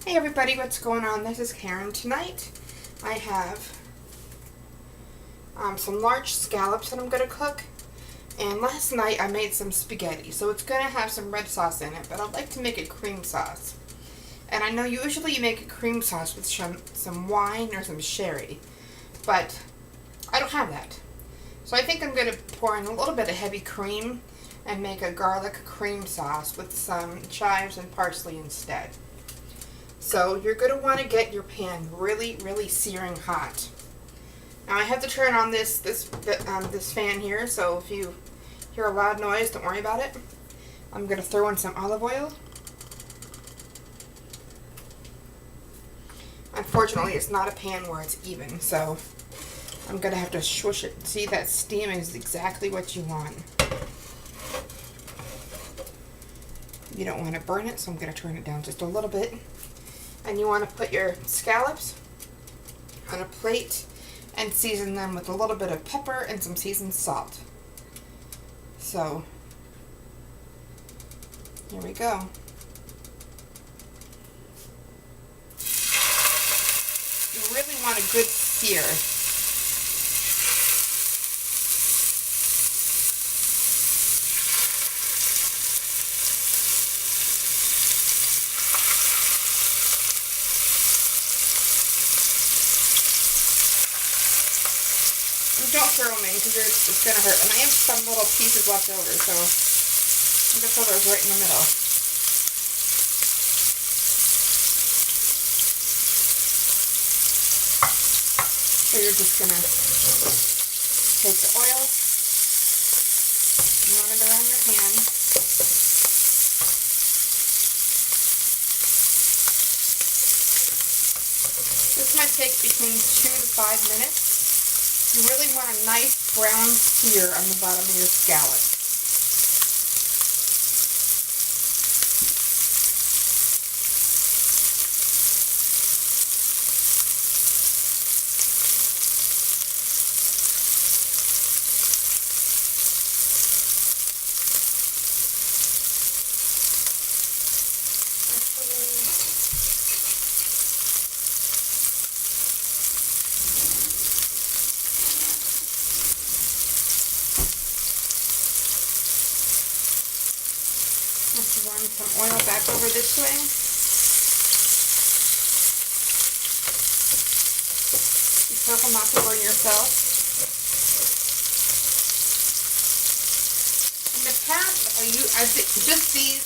Hey everybody, what's going on? This is Karen. Tonight I have some large scallops that I'm going to cook. And last night I made some spaghetti, so it's going to have some red sauce in it, but I'd like to make a cream sauce. And I know usually you make a cream sauce with some wine or some sherry, but I don't have that. So I think I'm going to pour in a little bit of heavy cream and make a garlic cream sauce with some chives and parsley instead. So you're going to want to get your pan really, really searing hot. Now I have to turn on this fan here, so if you hear a loud noise, don't worry about it. I'm going to throw in some olive oil. Unfortunately, it's not a pan where it's even, so I'm going to have to swish it. See, that steam is exactly what you want. You don't want to burn it, so I'm going to turn it down just a little bit. And you want to put your scallops on a plate and season them with a little bit of pepper and some seasoned salt. So, here we go. You really want a good sear. Don't throw them in because it's going to hurt. And I have some little pieces left over, so I'm going to throw those right in the middle. So you're just going to take the oil and run it around your pan. This might take between 2 to 5 minutes. You really want a nice brown sear on the bottom of your scallop. Let's run some oil back over this way. Be careful not to burn yourself. In the past, I just these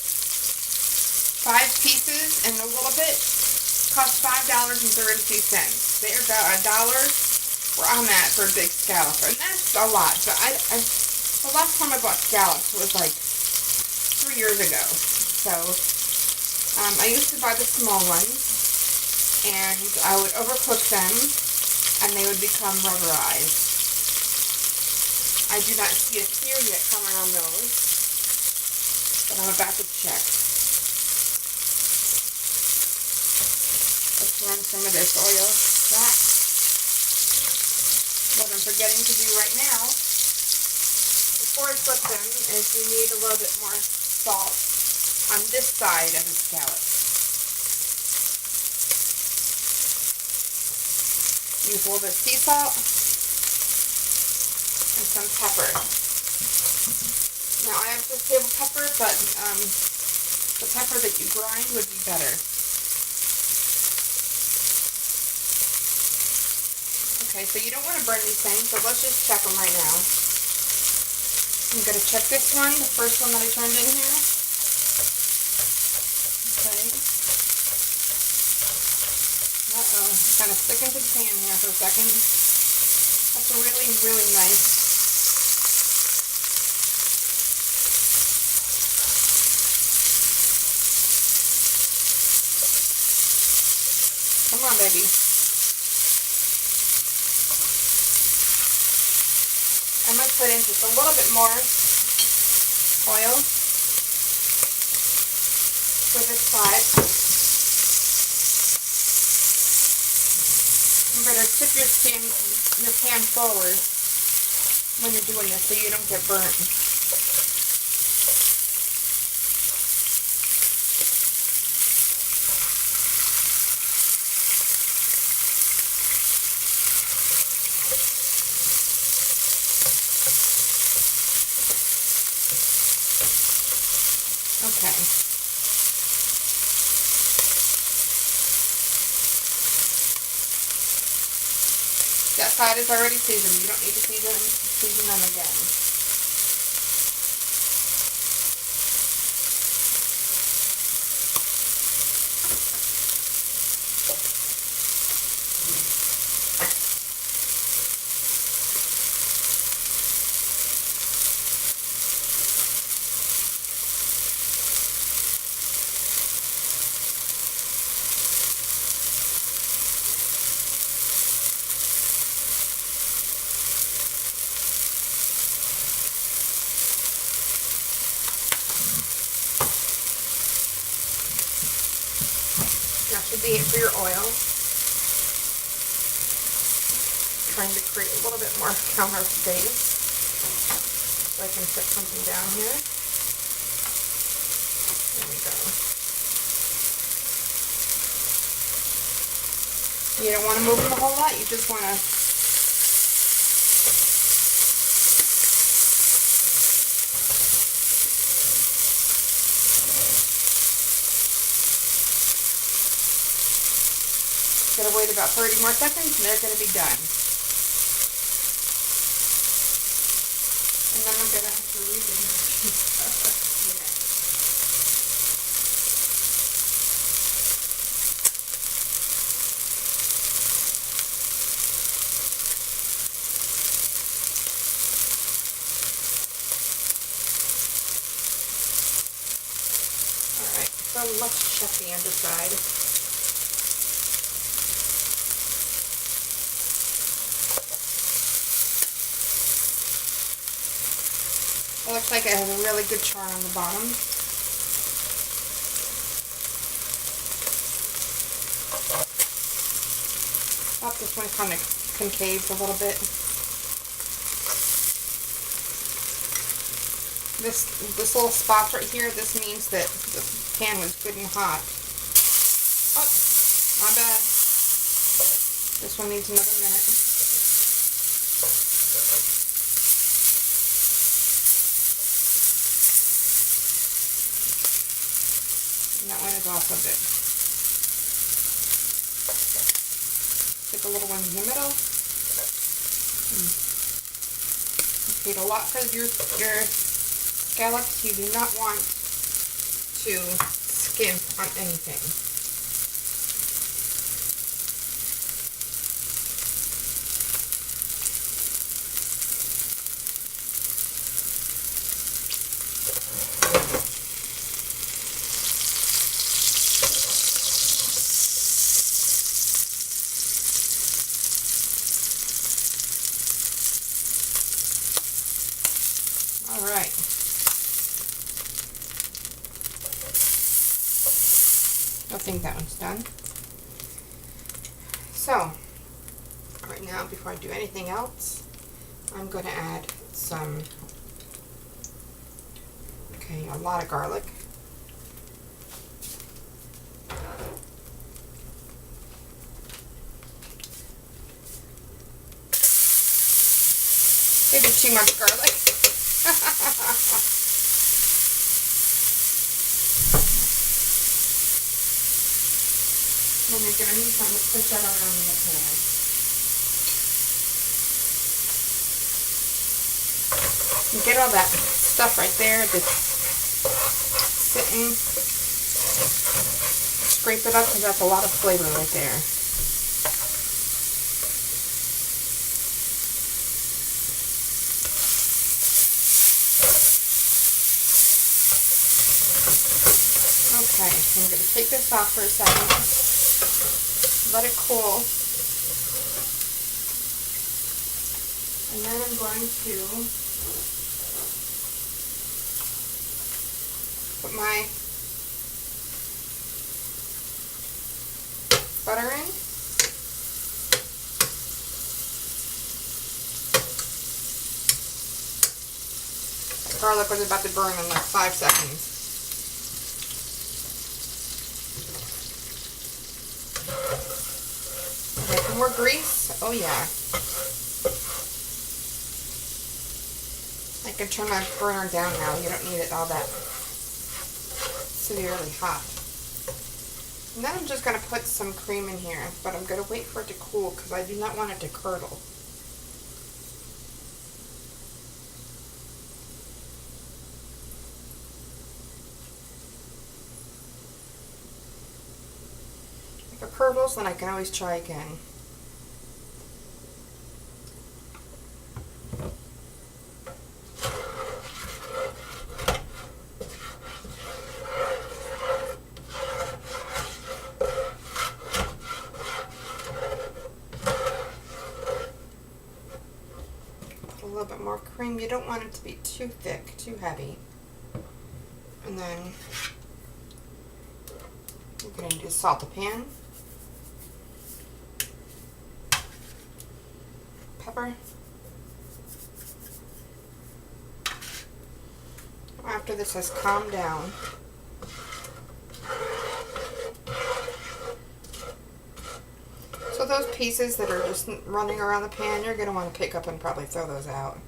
5 pieces and a little bit cost $5.32. They're about $1 where I'm at for a big scallop, and that's a lot. But the last time I bought scallops was like 3 years ago. So I used to buy the small ones, and I would overcook them and they would become rubberized. I do not see a sear yet coming on those, but I'm about to check. Let's run some of this oil back. What I'm forgetting to do right now before I flip them is you need a little bit more salt on this side of the scallop. Use a little bit of sea salt and some pepper. Now I have just table pepper, but the pepper that you grind would be better. Okay, so you don't want to burn these things, so let's just check them right now. I'm going to check this one, the first one that I turned in here. Okay. Uh-oh, kind of sticking to the pan here for a second. That's really, really nice. Come on, baby. I might put in just a little bit more oil for this side. You better tip your pan forward when you're doing this so you don't get burnt. side is already seasoned. You don't need to season them again. That should be it for your oil. Trying to create a little bit more counter space so I can put something down here. There we go. You don't want to move them a whole lot. You just want to Gonna wait about 30 more seconds and they're gonna be done. And then I'm gonna have to leave it Alright, so let's check the underside. It looks like it has a really good char on the bottom. Oh, this one kind of concaves a little bit. This little spot right here, this means that the pan was good and hot. Oh, my bad. This one needs another minute. And that one is also good. Stick a little one in the middle. You feed a lot for your scallops. You do not want to skimp on anything. All right. I think that one's done. So, right now, before I do anything else, I'm going to add some, a lot of garlic. Maybe too much garlic. Then you're going to need something to push that around in the pan. You get all that stuff right there that's sitting. Scrape it up because that's a lot of flavor right there. Okay, so I'm going to take this off for a second. Let it cool. And then I'm going to put my butter in. That garlic was about to burn in like 5 seconds. More grease? Oh yeah. I can turn my burner down now. You don't need it all that severely hot. And then I'm just going to put some cream in here, but I'm going to wait for it to cool because I do not want it to curdle. If it curdles, then I can always try again. Put a little bit more cream. You don't want it to be too thick, too heavy. And then we're going to salt the pan, pepper. After this has calmed down, so those pieces that are just running around the pan, you're going to want to pick up and probably throw those out.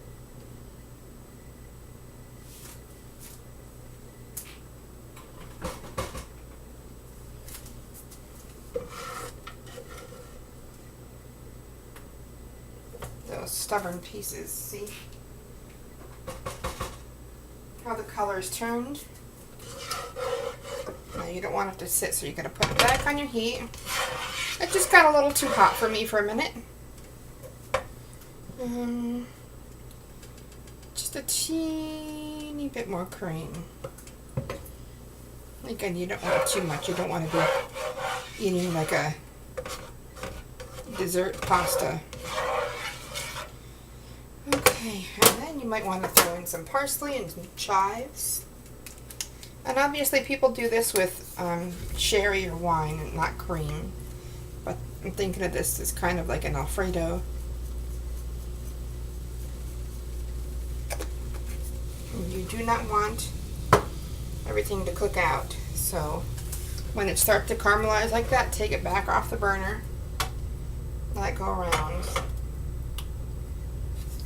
Those stubborn pieces, see how the color's turned? Now you don't want it to sit, so you're going to put it back on your heat. It just got a little too hot for me for a minute. Just a teeny bit more cream. Again, you don't want too much. You don't want to be eating like a dessert pasta. Okay, and then you might want to throw in some parsley and some chives. And obviously people do this with sherry or wine and not cream. But I'm thinking of this as kind of like an Alfredo. You do not want everything to cook out. So when it starts to caramelize like that, take it back off the burner. Let it go around.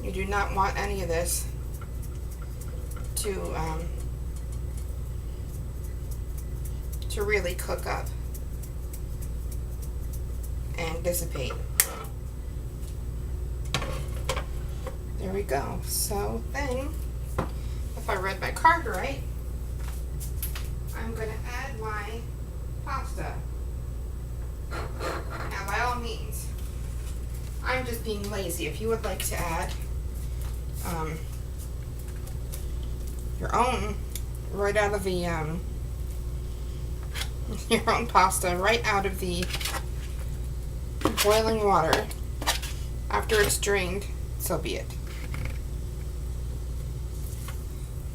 You do not want any of this to really cook up and dissipate. There we go. So then, if I read my card right, I'm going to add my pasta. Now, by all means, I'm just being lazy. If you would like to add your own right out of the your own pasta right out of the boiling water after it's drained, so be it.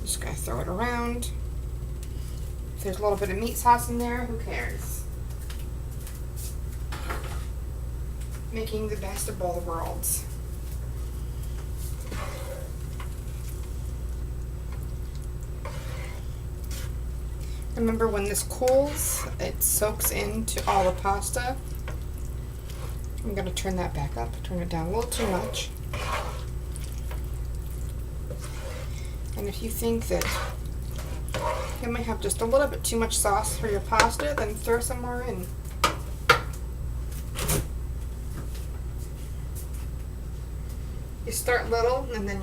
Just gonna throw it around. If there's a little bit of meat sauce in there, who cares? Making the best of both worlds. Remember, when this cools, it soaks into all the pasta. I'm going to turn that back up, turn it down a little too much. And if you think that you might have just a little bit too much sauce for your pasta, then throw some more in. You start little, and then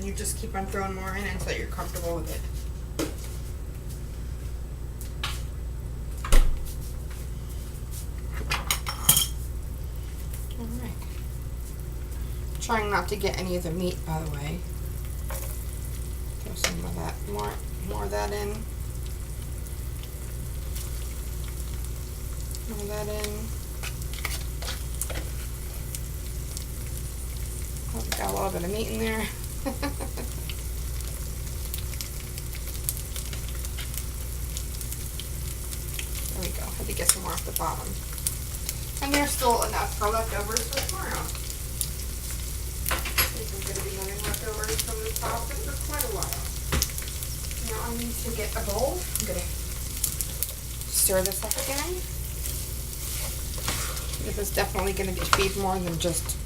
you just keep on throwing more in until you're comfortable with it. Trying not to get any of the meat, by the way. Throw some of that, more of that in. More of that in. Oh, got a little bit of meat in there. There we go. Had to get some more off the bottom. And there's still enough for leftovers for tomorrow. I'm going to be having leftovers from this pasta for quite a while. Now I need to get a bowl. I'm going to stir this up again. This is definitely going to feed more than just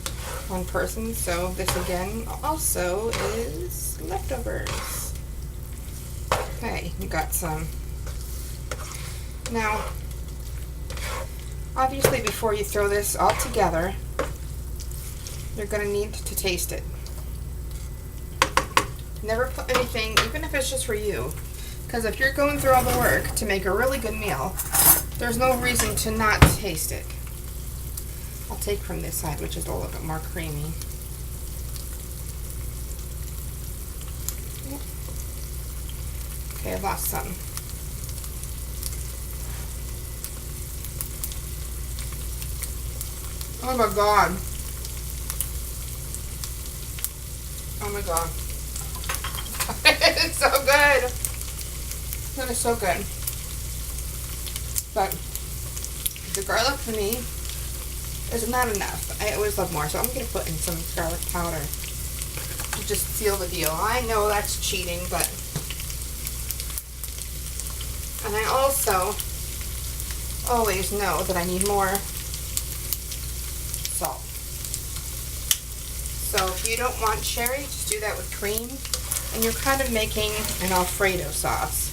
one person, so this again also is leftovers. Okay, you got some. Now, obviously before you throw this all together, you're going to need to taste it. Never put anything, even if it's just for you, because if you're going through all the work to make a really good meal, there's no reason to not taste it. I'll take from this side, which is a little bit more creamy. Okay, I lost some. Oh my god. Oh my god. It's so good. That is so good. But the garlic for me is not enough. I always love more, so I'm going to put in some garlic powder to just seal the deal. I know that's cheating, but... And I also always know that I need more salt. So if you don't want cherry, just do that with cream. And you're kind of making an Alfredo sauce.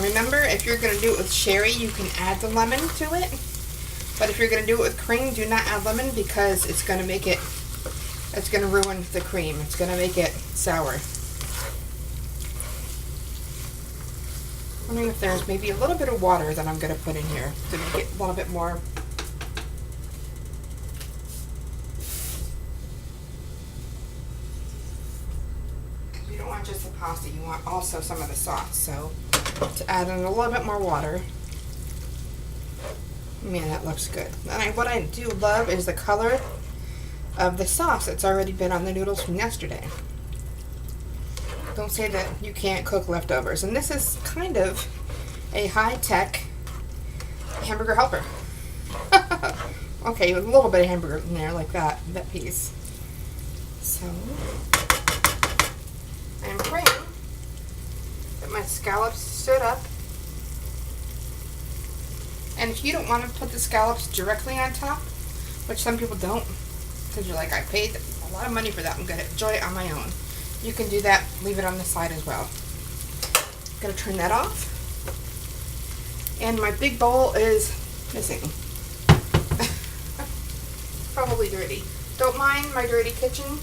Remember, if you're going to do it with cherry, you can add the lemon to it. But if you're going to do it with cream, do not add lemon because it's going to make it, it's going to ruin the cream. It's going to make it sour. I'm wondering if there's maybe a little bit of water that I'm going to put in here to make it a little bit more. You don't want just the pasta, you want also some of the sauce. So to add in a little bit more water. Man, that looks good. And what I do love is the color of the sauce that's already been on the noodles from yesterday. Don't say that you can't cook leftovers. And this is kind of a high-tech hamburger helper. Okay, with a little bit of hamburger in there, like that piece. So, I'm praying that my scallops stood up. And if you don't want to put the scallops directly on top, which some people don't, because you're like, I paid a lot of money for that, I'm going to enjoy it on my own. You can do that, leave it on the side as well. Gonna turn that off. And my big bowl is missing. Probably dirty. Don't mind my dirty kitchen.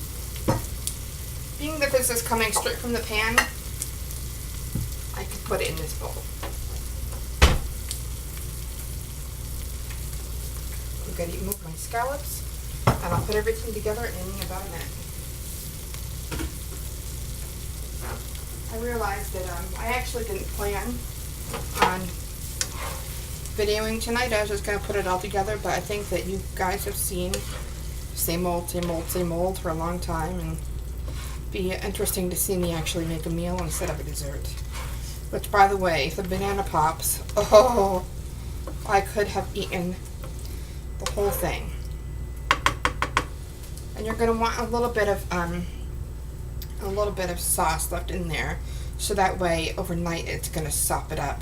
Being that this is coming straight from the pan, I can put it in this bowl. I'm gonna remove my scallops, and I'll put everything together in about a minute. I realized that I actually didn't plan on videoing tonight. I was just going to put it all together, but I think that you guys have seen same old, same old, same old for a long time, and be interesting to see me actually make a meal instead of a dessert. Which, by the way, the banana pops, oh, I could have eaten the whole thing. And you're going to want a little bit of sauce left in there, so that way overnight it's going to sop it up.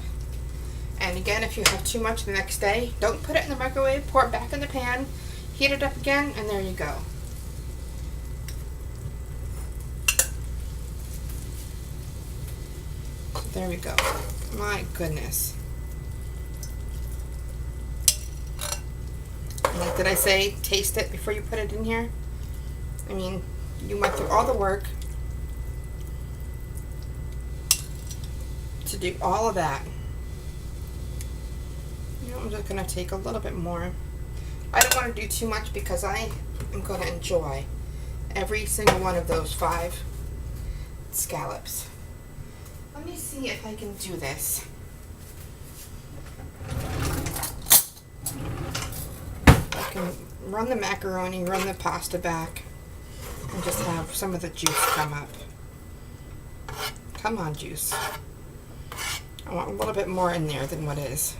And again, if you have too much the next day, don't put it in the microwave, pour it back in the pan, heat it up again, and there you go. There we go. My goodness. Like, did I say taste it before you put it in here? I mean, you went through all the work to do all of that. You know, I'm just going to take a little bit more. I don't want to do too much because I am going to enjoy every single one of those 5 scallops. Let me see if I can do this. I can run the macaroni, run the pasta back, and just have some of the juice come up. Come on, juice. I want a little bit more in there than what is.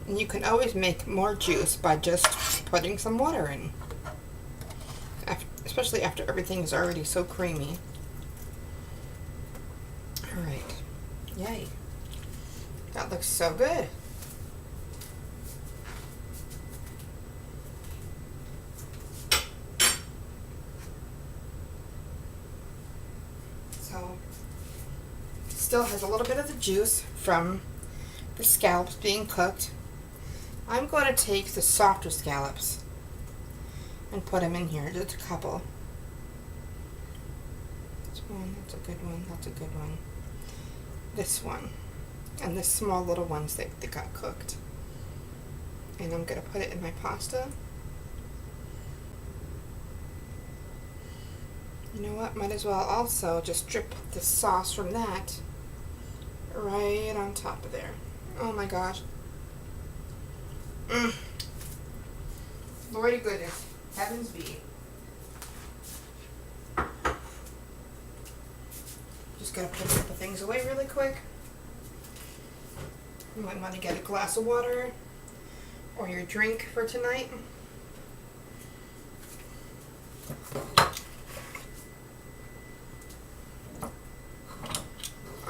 And you can always make more juice by just putting some water in. Especially after everything is already so creamy. Alright. Yay. That looks so good. So, still has a little bit of the juice from the scallops being cooked. I'm going to take the softer scallops and put them in here, just a couple. Just one. That's a good one. That's a good one. This one. And the small little ones that got cooked. And I'm going to put it in my pasta. You know what? Might as well also just drip the sauce from that right on top of there. Oh my gosh. Lordy goodness. Heavens be. Just gotta put a couple things away really quick. You might want to get a glass of water or your drink for tonight.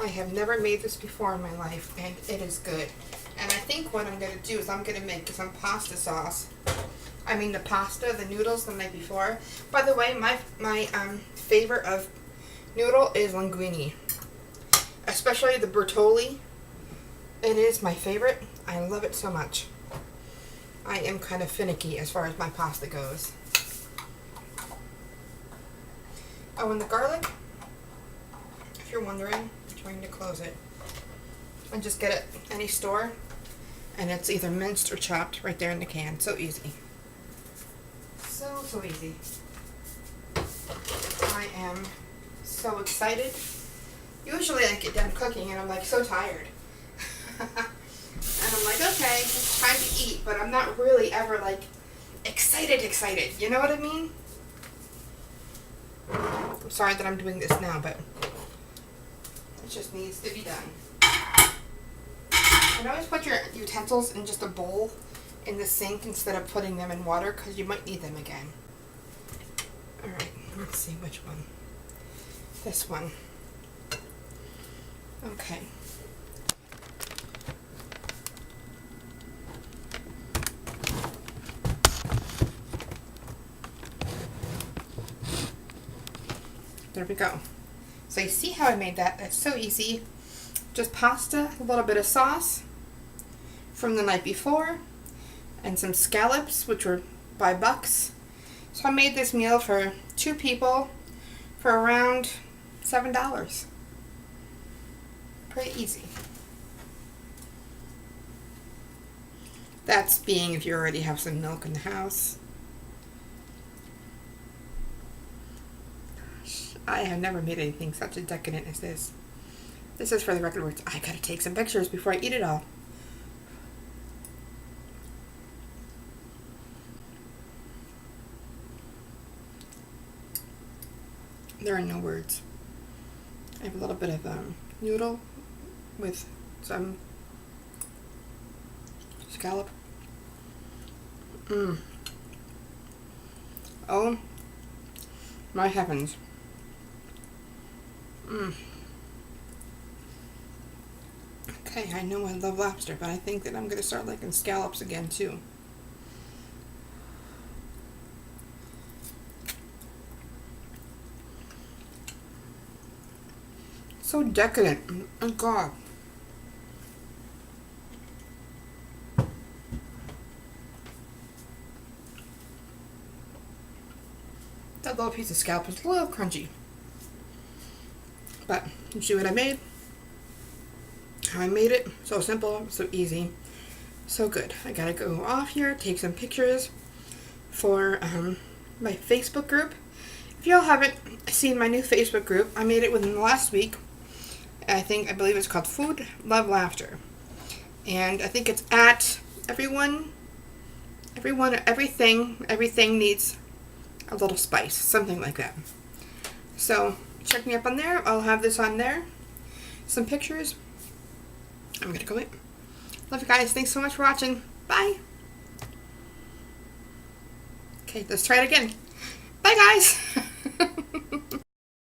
I have never made this before in my life, and it is good. And I think what I'm going to do is I'm going to make some pasta sauce. I mean the pasta, the noodles the night before. By the way, my favorite of noodle is linguine. Especially the Bertolli. It is my favorite. I love it so much. I am kind of finicky as far as my pasta goes. Oh, and the garlic, if you're wondering, I'm trying to close it. And just get it at any store. And it's either minced or chopped right there in the can. So easy. So easy. I am so excited. Usually I get done cooking and I'm like so tired. And I'm like, okay, it's time to eat. But I'm not really ever like excited. You know what I mean? I'm sorry that I'm doing this now, but it just needs to be done. And always put your utensils in just a bowl in the sink instead of putting them in water because you might need them again. Alright, let's see which one. This one. Okay. There we go. So you see how I made that? That's so easy. Just pasta, a little bit of sauce from the night before, and some scallops, which were $5. So I made this meal for 2 people for around $7. Pretty easy. That's being if you already have some milk in the house. I have never made anything such a decadent as this. This is for the record words. I gotta take some pictures before I eat it all. There are no words. I have a little bit of noodle with some scallop. Oh my heavens. Okay, I know I love lobster, but I think that I'm going to start liking scallops again too. So decadent. Oh God. That little piece of scallop is a little crunchy. But you see what I made? How I made it. So simple, so easy, so good. I gotta go off here, take some pictures for my Facebook group. If y'all haven't seen my new Facebook group, I made it within the last week. I believe it's called Food, Love, Laughter. And I think it's at everything needs a little spice, something like that. So check me up on there. I'll have this on there. Some pictures. I'm gonna go eat. Love you guys. Thanks so much for watching. Bye. Okay, let's try it again. Bye, guys.